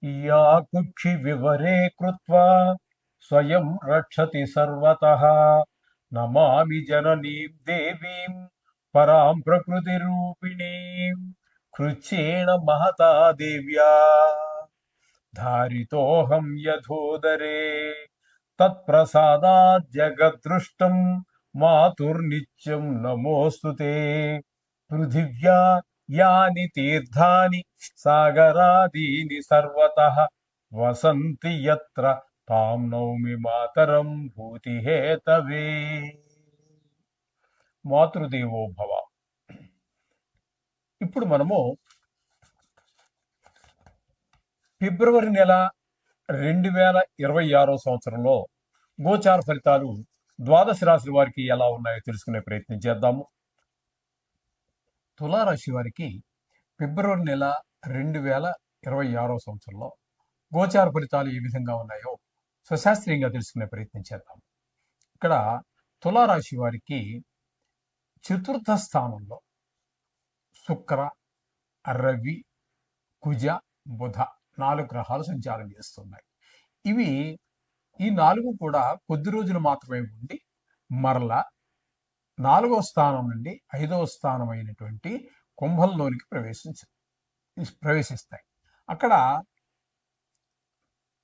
या कुक्षि विवरे कृत्वा स्वयं रक्षति सर्वतः। नमामि जननीं देवीं परां प्रकृतिरूपिणीं। कृच्छ्रेण महता देव्या धारितोऽहं यथोदरे। तत्प्रसादात् जगद्दृष्टं मातुर्नित्यं नमोऽस्तु ते। पृथिव्या यानि तीर्थानि सागरादीनि सर्वतः वसन्ति यत्र तां नौमि मातरं भूतिहेतवे। మాతృదేవో భవ. ఇప్పుడు మనము ఫిబ్రవరి నెల 2026 సంవత్సరంలో గోచార ఫలితాలు ద్వాదశ రాశుల వారికి ఎలా ఉన్నాయో తెలుసుకునే ప్రయత్నం చేద్దాము. తులారాశి వారికి ఫిబ్రవరి నెల 2026 సంవత్సరంలో గోచార ఫలితాలు ఏ విధంగా ఉన్నాయో స్వశాస్త్రీయంగా తెలుసుకునే ప్రయత్నం చేద్దాం. ఇక్కడ తులారాశి వారికి చతుర్థ స్థానంలో శుక్ర, రవి, కుజ, బుధ 4 గ్రహాలు సంచారం చేస్తున్నాయి. ఈ 4 కూడా కొద్ది రోజులు మాత్రమే ఉండి మరలా 4వ స్థానం నుండి 5వ స్థానం అయినటువంటి కుంభంలోనికి ప్రవేశిస్తాయి. అక్కడ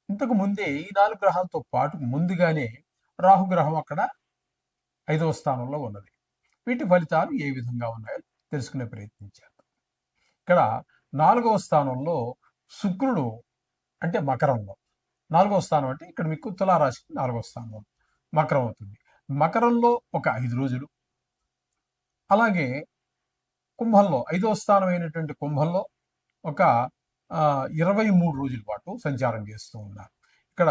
ఇంతకు ముందే ఈ 4 గ్రహాలతో పాటు ముందుగానే రాహుగ్రహం అక్కడ 5వ స్థానంలో ఉన్నది. వీటి ఫలితాలు ఏ విధంగా ఉన్నాయో తెలుసుకునే ప్రయత్నం చేద్దాం. ఇక్కడ 4వ స్థానంలో శుక్రుడు అంటే మకరంలో, 4వ స్థానం అంటే ఇక్కడ మీకు తులారాశికి 4వ స్థానం మకరం అవుతుంది. మకరంలో ఒక 5 రోజులు, అలాగే కుంభంలో 5వ స్థానం అయినటువంటి కుంభంలో ఒక 23 రోజుల పాటు సంచారం చేస్తూ ఉన్నారు. ఇక్కడ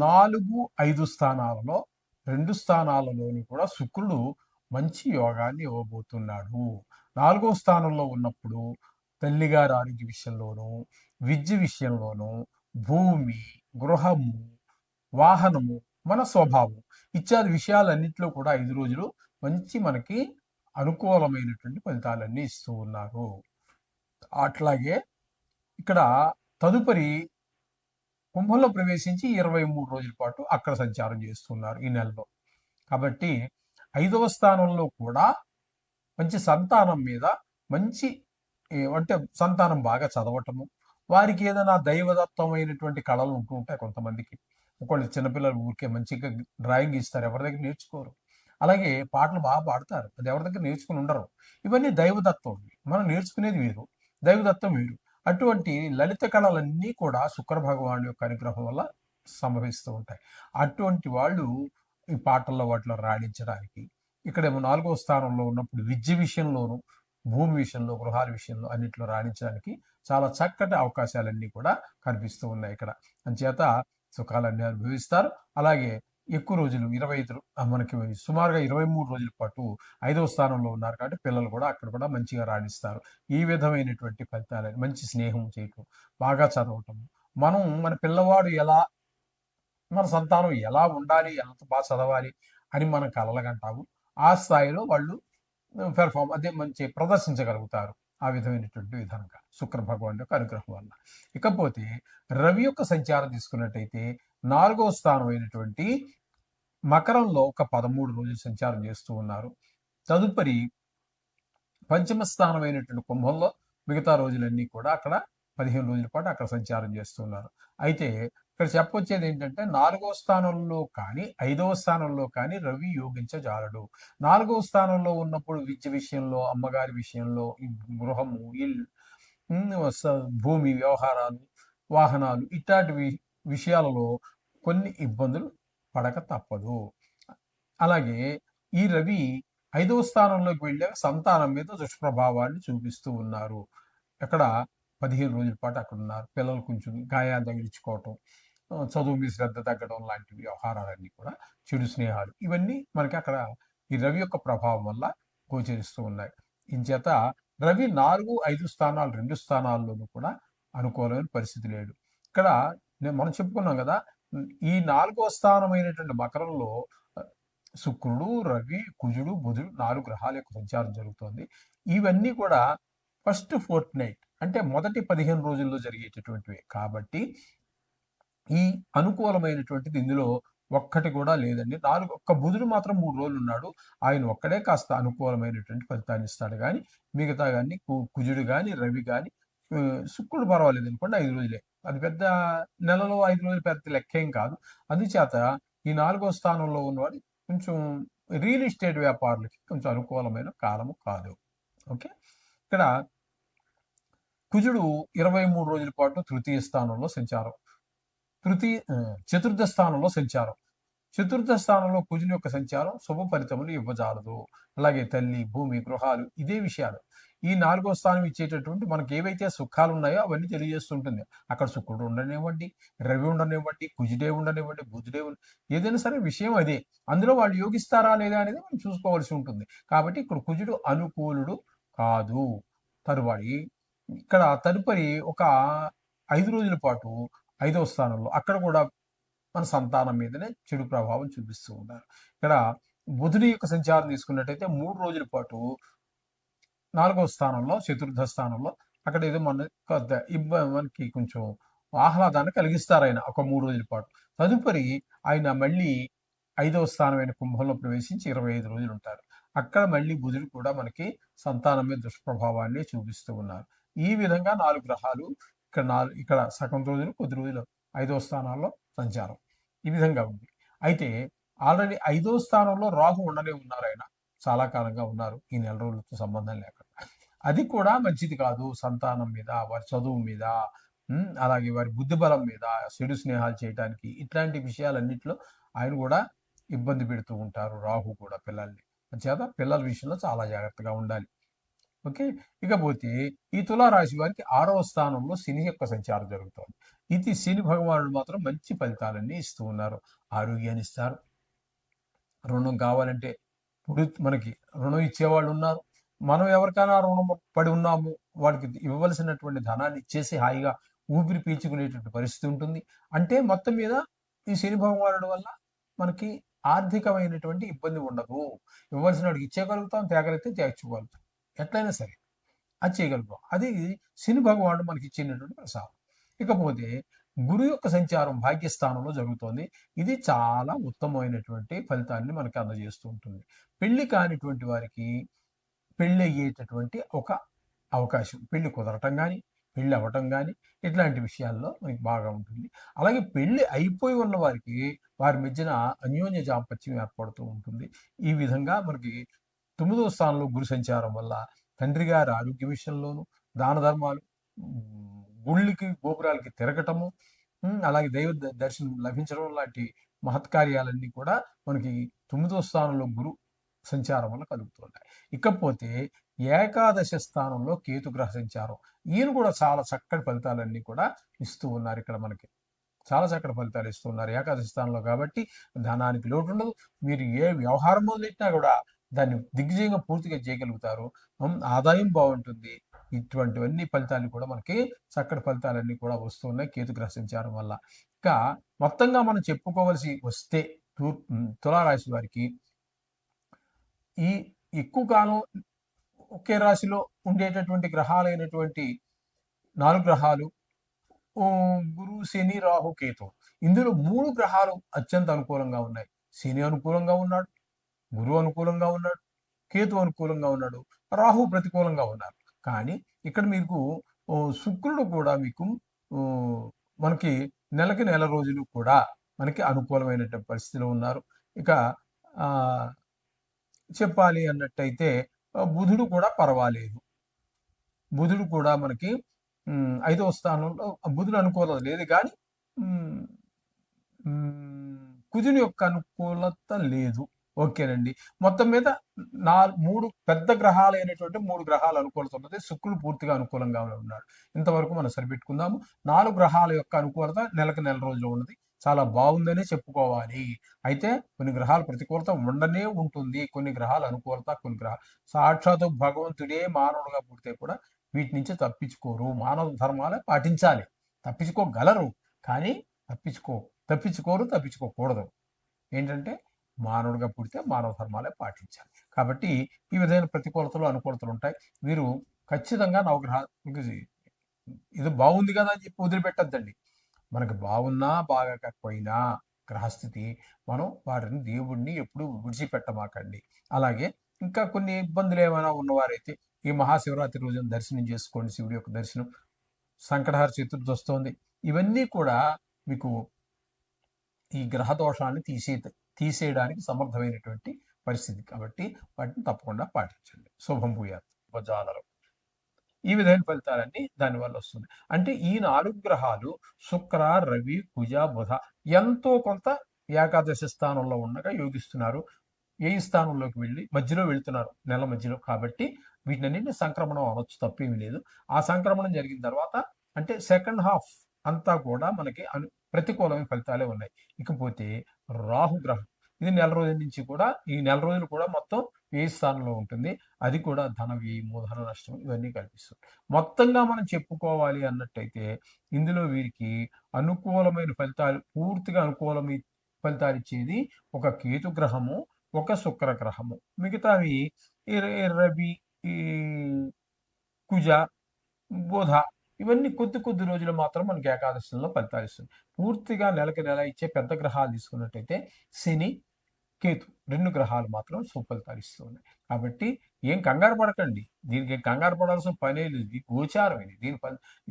4, 5 స్థానాలలో 2 స్థానాలలోని కూడా శుక్రుడు మంచి యోగాన్ని ఇవ్వబోతున్నాడు. 4వ స్థానంలో ఉన్నప్పుడు తల్లిగారి ఆరోగ్య విషయంలోనూ, విద్య విషయంలోనూ, భూమి, గృహము, వాహనము, మన స్వభావం ఇత్యాది విషయాలన్నింటిలో కూడా 5 రోజులు మంచి మనకి అనుకూలమైనటువంటి ఫలితాలన్నీ ఇస్తూ ఉన్నారు. అట్లాగే ఇక్కడ తదుపరి కుంభంలో ప్రవేశించి 23 రోజుల పాటు అక్కడ సంచారం చేస్తున్నారు ఈ నెలలో. కాబట్టి 5వ స్థానంలో కూడా మంచి సంతానం మీద మంచి అంటే సంతానం బాగా చదవటము, వారికి ఏదైనా దైవదత్తమైనటువంటి కళలు ఉంటూ ఉంటాయి కొంతమందికి. ఒకళ్ళు చిన్నపిల్లలు ఊరికే మంచిగా డ్రాయింగ్ ఇస్తారు, ఎవరి దగ్గర నేర్చుకోరు. అలాగే పాటలు బాగా పాడతారు, అది ఎవరి దగ్గర నేర్చుకుని ఉండరు. ఇవన్నీ దైవదత్తం. మనం నేర్చుకునేది వేరు, దైవదత్తం వేరు. అటువంటి లలిత కళలన్నీ కూడా శుక్ర భగవాను యొక్క అనుగ్రహం వల్ల సంభవిస్తూ ఉంటాయి. అటువంటి వాళ్ళు ఈ పాటల్లో వాటిలో రాణించడానికి, ఇక్కడేమో 4వ స్థానంలో ఉన్నప్పుడు విద్య విషయంలోనూ, భూమి విషయంలో, గృహాల విషయంలో అన్నింటిలో రాణించడానికి చాలా చక్కటి అవకాశాలన్నీ కూడా కనిపిస్తూ ఉన్నాయి ఇక్కడ. అంచేత సుఖాలన్నీ అనుభవిస్తారు. అలాగే ఎక్కువ రోజులు 25 మనకి సుమారుగా 23 రోజుల పాటు 5వ స్థానంలో ఉన్నారు కాబట్టి పిల్లలు కూడా అక్కడ కూడా మంచిగా రాణిస్తారు. ఈ విధమైనటువంటి ఫలితాలని మంచి స్నేహం చేయటం, బాగా చదవటం, మన పిల్లవాడు ఎలా, మన సంతానం ఎలా ఉండాలి, ఎంత బాగా చదవాలి అని మనం కలలుగంటాము. ఆ స్థాయిలో వాళ్ళు అదే మంచి ప్రదర్శించగలుగుతారు ఆ విధమైనటువంటి విధానంగా శుక్ర భగవాన్ యొక్క అనుగ్రహం వల్ల. ఇకపోతే రవి యొక్క సంచారం తీసుకున్నట్టయితే 4వ స్థానం అయినటువంటి మకరంలో ఒక 13 రోజులు సంచారం చేస్తూ ఉన్నారు. తదుపరి పంచమ స్థానం అయినటువంటి కుంభంలో మిగతా రోజులన్నీ కూడా అక్కడ 15 రోజుల పాటు అక్కడ సంచారం చేస్తున్నారు. అయితే ఇక్కడ చెప్పొచ్చేది ఏంటంటే 4వ స్థానంలో కానీ 5వ స్థానంలో కానీ రవి యోగించజాలడు. 4వ స్థానంలో ఉన్నప్పుడు విద్య విషయంలో, అమ్మగారి విషయంలో, గృహము, ఇల్లు, భూమి వ్యవహారాలు, వాహనాలు ఇట్లాంటి విషయాలలో కొన్ని ఇబ్బందులు పడక తప్పదు. అలాగే ఈ రవి 5వ స్థానంలోకి వెళ్ళాక సంతానం మీద దుష్ప్రభావాన్ని చూపిస్తూ ఉన్నారు. అక్కడ 15 రోజుల పాటు అక్కడ ఉన్నారు. పిల్లలు కొంచెం గాయాలు తగిలించుకోవటం, చదువు మీద శ్రద్ధ తగ్గడం లాంటి వ్యవహారాలన్నీ కూడా, చెడు స్నేహాలు, ఇవన్నీ మనకి అక్కడ ఈ రవి యొక్క ప్రభావం వల్ల గోచరిస్తూ ఉన్నాయి. ఇంచేత రవి 4, 5 స్థానాలు 2 స్థానాల్లోనూ కూడా అనుకూలమైన పరిస్థితి లేడు. ఇక్కడ మనం చెప్పుకున్నాం కదా, ఈ 4వ స్థానమైనటువంటి మకరంలో శుక్రుడు, రవి, కుజుడు, బుధుడు 4 గ్రహాల యొక్క సంచారం జరుగుతోంది. ఇవన్నీ కూడా ఫస్ట్ ఫోర్త్ నైట్ అంటే మొదటి 15 రోజుల్లో జరిగేటటువంటివి కాబట్టి ఈ అనుకూలమైనటువంటిది ఇందులో ఒక్కటి కూడా లేదండి. ఒక్క బుధుడు మాత్రం 3 రోజులు ఉన్నాడు. ఆయన ఒక్కడే కాస్త అనుకూలమైనటువంటి ఫలితాన్ని ఇస్తాడు గానీ, మిగతా గాని కుజుడు గాని, రవి గాని, శుక్రుడు పర్వాలేదు అనుకోండి 5 రోజులే. అది పెద్ద నెలలో 5 రోజులు పెద్ద లెక్కేం కాదు. అందుచేత ఈ 4వ స్థానంలో ఉన్నవాడు కొంచెం రియల్ ఎస్టేట్ వ్యాపారులకి కొంచెం అనుకూలమైన కాలము కాదు. ఓకే. ఇక్కడ కుజుడు 23 రోజుల పాటు తృతీయ స్థానంలో సంచారం. చతుర్థ స్థానంలో సంచారం. చతుర్థ స్థానంలో కుజుని యొక్క సంచారం శుభ ఫలితములు ఇవ్వజాలదు. అలాగే తల్లి, భూమి, గృహాలు ఇదే విషయాలు. ఈ 4వ స్థానం ఇచ్చేటటువంటి మనకి ఏవైతే సుఖాలు ఉన్నాయో అవన్నీ తెలియజేస్తుంటుంది. అక్కడ శుక్రుడు ఉండనివ్వండి, రవి ఉండనివ్వండి, కుజుడే ఉండనివ్వండి, బుధుడే ఏదైనా సరే విషయం అదే. అందులో వాళ్ళు యోగిస్తారా లేదా అనేది మనం చూసుకోవాల్సి ఉంటుంది. కాబట్టి ఇక్కడ కుజుడు అనుకూలుడు కాదు. తదుపరి ఒక 5 రోజుల పాటు 5వ స్థానంలో అక్కడ కూడా మన సంతానం మీదనే చెడు ప్రభావం చూపిస్తూ ఉన్నారు. ఇక్కడ బుధుడి యొక్క సంచారం తీసుకున్నట్టయితే 3 రోజుల పాటు 4వ స్థానంలో, చతుర్థ స్థానంలో అక్కడ ఏదో మనకి కొంచెం ఆహ్లాదాన్ని కలిగిస్తారు ఆయన ఒక 3 రోజుల పాటు. తదుపరి ఆయన మళ్ళీ 5వ స్థానమైన కుంభంలో ప్రవేశించి 25 రోజులు ఉంటారు. అక్కడ మళ్ళీ బుధుడు కూడా మనకి సంతానం మీద దుష్ప్రభావాన్ని చూపిస్తూ ఉన్నారు. ఈ విధంగా 4 గ్రహాలు ఇక్కడ సగం రోజులు, కొద్ది రోజులు 5వ స్థానాల్లో సంచారం ఈ విధంగా ఉంది. అయితే ఆల్రెడీ 5వ స్థానంలో రాహు ఉండనే ఉన్నారు. ఆయన చాలా కాలంగా ఉన్నారు, ఈ నెల రోజులతో సంబంధం లేకుండా. అది కూడా మంచిది కాదు. సంతానం మీద, వారి చదువు మీద, అలాగే వారి బుద్ధి బలం మీద, చెడు స్నేహాలు చేయడానికి ఇట్లాంటి విషయాలన్నింటిలో ఆయన కూడా ఇబ్బంది పెడుతూ ఉంటారు. రాహు కూడా పిల్లల్ని. చేత పిల్లల విషయంలో చాలా జాగ్రత్తగా ఉండాలి. ఓకే. ఇకపోతే ఈ తులారాశి వారికి 6వ స్థానంలో శని యొక్క సంచారం జరుగుతోంది. ఇది శని భగవానుడు మాత్రం మంచి ఫలితాలన్నీ ఇస్తూ ఉన్నారు. ఆరోగ్యాన్ని ఇస్తారు. రుణం కావాలంటే మనకి రుణం ఇచ్చేవాళ్ళు ఉన్నారు. మనం ఎవరికైనా రుణం పడి ఉన్నాము, వాడికి ఇవ్వవలసినటువంటి ధనాన్ని ఇచ్చేసి హాయిగా ఊపిరి పీల్చుకునేటువంటి పరిస్థితి ఉంటుంది. అంటే మొత్తం మీద ఈ శని భగవానుడి వల్ల మనకి ఆర్థికమైనటువంటి ఇబ్బంది ఉండదు. ఇవ్వాల్సిన వాడికి ఇచ్చేయగలుగుతాం, తేగలిగితే తేర్చుకోగలుగుతాం, ఎట్లయినా సరే అది చేయగలుగుతాం. అది శని భగవానుడు మనకి ఇచ్చినటువంటి ప్రసాదం. ఇకపోతే గురు యొక్క సంచారం భాగ్యస్థానంలో జరుగుతోంది. ఇది చాలా ఉత్తమమైనటువంటి ఫలితాన్ని మనకి అందజేస్తూ ఉంటుంది. పెళ్లి కానిటువంటి వారికి పెళ్లి అయ్యేటటువంటి ఒక అవకాశం, పెళ్లి కుదరటం కానీ, పెళ్లి అవ్వటం కానీ ఇట్లాంటి విషయాల్లో మనకి బాగా ఉంటుంది. అలాగే పెళ్లి అయిపోయి ఉన్న వారికి వారి మధ్యన అన్యోన్య దాంపత్యం ఏర్పడుతూ ఉంటుంది. ఈ విధంగా మనకి 9వ స్థానంలో గురు సంచారం వల్ల తండ్రి గారి ఆరోగ్య విషయంలోనూ, దాన ధర్మాలు, గుళ్ళకి గోపురాలకి తిరగటము, అలాగే దైవ దర్శనం లభించడం లాంటి మహత్కార్యాలన్నీ కూడా మనకి 9వ స్థానంలో గురు సంచారం వల్ల కలుగుతుంటాయి. ఇకపోతే ఏకాదశ స్థానంలో కేతుగ్రహ సంచారం, ఈయన కూడా చాలా చక్కటి ఫలితాలన్నీ కూడా ఇస్తూ ఉన్నారు. ఇక్కడ మనకి చాలా చక్కటి ఫలితాలు ఇస్తూ ఉన్నారు ఏకాదశి స్థానంలో. కాబట్టి ధనానికి లోటు ఉండదు. మీరు ఏ వ్యవహారం మొదలెట్టినా కూడా దాన్ని దిగ్విజయంగా పూర్తిగా చేయగలుగుతారు. ఆదాయం బాగుంటుంది. ఇటువంటివన్నీ ఫలితాలు కూడా మనకి చక్కటి ఫలితాలన్నీ కూడా వస్తున్నాయి కేతుగ్రహ సంచారం వల్ల. ఇంకా మొత్తంగా మనం చెప్పుకోవలసి వస్తే తులారాశి వారికి ఈ ఎక్కువ కాలం ఒకే రాశిలో ఉండేటటువంటి గ్రహాలైనటువంటి 4 గ్రహాలు, గురు, శని, రాహు, కేతు, ఇందులో 3 గ్రహాలు అత్యంత అనుకూలంగా ఉన్నాయి. శని అనుకూలంగా ఉన్నాడు, గురువు అనుకూలంగా ఉన్నాడు, కేతు అనుకూలంగా ఉన్నాడు, రాహు ప్రతికూలంగా ఉన్నారు. కానీ ఇక్కడ మీకు శుక్రుడు కూడా మీకు మనకి నెలకి నెల రోజులు కూడా మనకి అనుకూలమైనటువంటి పరిస్థితిలో ఉన్నారు. ఇక చెప్పాలి అన్నట్టయితే బుధుడు కూడా పర్వాలేదు. బుధుడు కూడా మనకి 5వ స్థానంలో బుధుడు అనుకూలత లేదు, కానీ కుజుని యొక్క అనుకూలత లేదు. ఓకేనండి. మొత్తం మీద 3 పెద్ద గ్రహాలైనటువంటి 3 గ్రహాలు అనుకూలత ఉన్నది. శుక్రుడు పూర్తిగా అనుకూలంగా ఉన్నాడు. ఇంతవరకు మనం సరిపెట్టుకుందాము. 4 గ్రహాల యొక్క అనుకూలత నెలకు నెల రోజులు ఉన్నది. చాలా బాగుందనే చెప్పుకోవాలి. అయితే కొన్ని గ్రహాల ప్రతికూలత ఉండనే ఉంటుంది. కొన్ని గ్రహాల అనుకూలత, కొన్ని గ్రహాలు సాక్షాత్తు భగవంతుడే మానవుడుగా పుడితే కూడా వీటి నుంచి తప్పించుకోరు. మానవ ధర్మాలే పాటించాలి. తప్పించుకోగలరు, కానీ తప్పించుకోకూడదు. ఏంటంటే మానవుడిగా పుడితే మానవ ధర్మాలే పాటించాలి. కాబట్టి ఈ విధమైన ప్రతికూలతలు, అనుకూలతలు ఉంటాయి. వీరు ఖచ్చితంగా నవగ్రహాలకి ఇది బాగుంది కదా అని చెప్పి వదిలిపెట్టద్దండి. మనకి బాగున్నా బాగకపోయినా గ్రహస్థితి మనం వారిని దేవుణ్ణి ఎప్పుడు విడిచిపెట్టమాకండి. అలాగే ఇంకా కొన్ని ఇబ్బందులు ఏమైనా ఉన్నవారైతే ఈ మహాశివరాత్రి రోజున దర్శనం చేసుకోండి, శివుడి యొక్క దర్శనం. సంకటహర చతుర్థి వస్తోంది. ఇవన్నీ కూడా మీకు ఈ గ్రహ దోషాన్ని తీసేయడానికి సమర్థమైనటువంటి పరిస్థితి కాబట్టి వాటిని తప్పకుండా పాటించండి. శుభం భూయాత్. ఉపజాలరం. ఈ విధమైన ఫలితాలన్నీ దానివల్ల వస్తుంది. అంటే ఈ 4 గ్రహాలు శుక్ర, రవి, కుజ, బుధ ఎంతో కొంత ఏకాదశి స్థానంలో ఉండగా యోగిస్తున్నారు. ఏ స్థానంలోకి వెళ్ళి మధ్యలో వెళ్తున్నారు నెల మధ్యలో. కాబట్టి వీటినన్నింటినీ సంక్రమణం అనొచ్చు, తప్పేమీ లేదు. ఆ సంక్రమణం జరిగిన తర్వాత అంటే సెకండ్ హాఫ్ అంతా కూడా మనకి ప్రతికూలమైన ఫలితాలే ఉన్నాయి. ఇకపోతే రాహుగ్రహం ఇది నెల రోజుల నుంచి కూడా ఈ నెల రోజులు కూడా మొత్తం ఏ స్థానంలో ఉంటుంది. అది కూడా ధన వ్యయము, ధన నష్టం ఇవన్నీ కల్పిస్తుంది. మొత్తంగా మనం చెప్పుకోవాలి అన్నట్టయితే ఇందులో వీరికి అనుకూలమైన ఫలితాలు, పూర్తిగా అనుకూలమైన ఫలితాలు ఇచ్చేది ఒక కేతు గ్రహము, ఒక శుక్ర గ్రహము. మిగతావి రవి, ఈ కుజ, బుధ ఇవన్నీ కొద్ది కొద్ది రోజులు మాత్రం మనకి ఏకాదశంలో ఫలితాలు ఇస్తుంది. పూర్తిగా నెలకి నెల ఇచ్చే పెద్ద గ్రహాలు తీసుకున్నట్టయితే శని, కేతు 2 గ్రహాలు మాత్రం సుఫలితాలు ఇస్తూ ఉన్నాయి. కాబట్టి ఏం కంగారు పడకండి. దీనికి కంగారు పడాల్సిన పనే లేదు. ఇది గోచారం.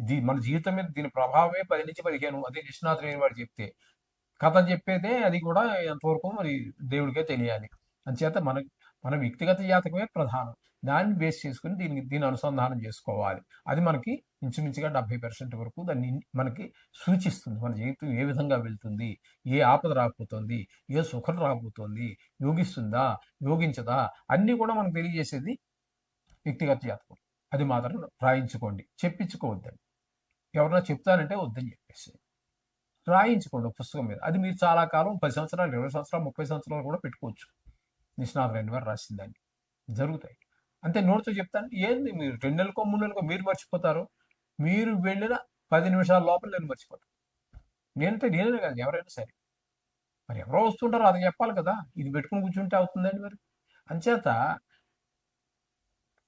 ఇది మన జీవితం మీద దీని ప్రభావమే 10 నుంచి 15. అదే నిష్ణాతులైన వాడు చెప్తే కథ చెప్పేదే అది కూడా ఎంతవరకు మరి దేవుడికే తెలియాలి. అంచేత మన వ్యక్తిగత జాతకమే ప్రధానం. దాన్ని బేస్ చేసుకుని దీన్ని అనుసంధానం చేసుకోవాలి. అది మనకి ఇంచుమించుగా 70% వరకు దాన్ని మనకి సూచిస్తుంది. మన జీవితం ఏ విధంగా వెళ్తుంది, ఏ ఆపద రాకపోతుంది, ఏ సుఖం రాబోతోంది, యోగిస్తుందా, యోగించదా అన్నీ కూడా మనకు తెలియజేసేది వ్యక్తిగత జాతకం. అది మాత్రం రాయించుకోండి, చెప్పించుకోవద్దండి. ఎవరన్నా చెప్తానంటే వద్దని చెప్పేసి రాయించుకోండి పుస్తకం మీద. అది మీరు చాలా కాలం 10 సంవత్సరాలు, 20 సంవత్సరాలు, 30 సంవత్సరాలు కూడా పెట్టుకోవచ్చు. నిష్ణాతులైన వారు రాసిన దాన్ని జరుగుతాయి. అంతే నోటితో చెప్తాను ఏంది, మీరు 2 నెలలకో 3 నెలలకో మీరు మర్చిపోతారు. మీరు వెళ్ళిన 10 నిమిషాల లోపల నేను మర్చిపోతాను. నేనే కాదు, ఎవరైనా సరే. మరి ఎవరో వస్తుంటారో అది చెప్పాలి కదా. ఇది పెట్టుకుని కూర్చుంటే అవుతుందండి మరి. అంచేత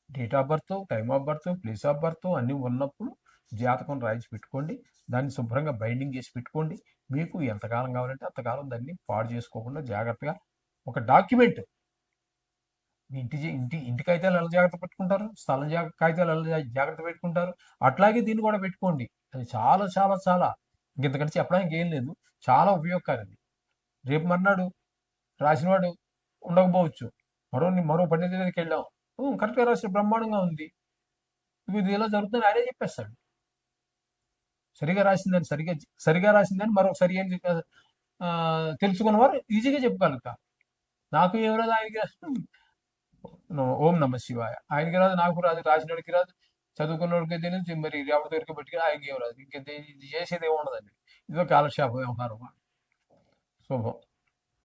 date of birth, time of birth, place of birth అన్నీ ఉన్నప్పుడు జాతకం రాయించి పెట్టుకోండి. దాన్ని శుభ్రంగా బైండింగ్ చేసి పెట్టుకోండి. మీకు ఎంతకాలం కావాలంటే అంతకాలం దాన్ని పాడు చేసుకోకుండా జాగ్రత్తగా ఒక డాక్యుమెంట్. మీ ఇంటి కాగితాలు ఎలా జాగ్రత్త పెట్టుకుంటారు, స్థలం కాగితాలు ఎలా జాగ్రత్త పెట్టుకుంటారు, అట్లాగే దీన్ని కూడా పెట్టుకోండి. అది చాలా చాలా చాలా ఇంతకంటే చెప్పడానికి ఏం లేదు. చాలా ఉపయోగకారి. రేపు మర్నాడు రాసినవాడు ఉండకపోవచ్చు. మరో పండితుడి దగ్గరికి వెళ్ళాం, కరెక్ట్గా రాసిన బ్రహ్మాండంగా ఉంది, ఇది ఇలా జరుగుతుందని ఆయనే చెప్పేస్తాడు. సరిగా రాసిందని మరొక సరి అని తెలుసుకున్నవారు ఈజీగా చెప్పగలుగుతారు. నాకు ఏం రాదు, ఆయనకి ఓం నమ శివాయ. ఆయనకి రాదు, నాకు రాదు, రాసినోడికి రాదు, చదువుకున్నోడికి తెలియదు, మరి ఎవరి దగ్గరికి పెట్టుకుని ఆయనకి ఏం రాదు. ఇంక ఇది చేసేది ఏమి ఉండదండి. ఇదో కాలక్షేప వ్యవహారం. శుభం.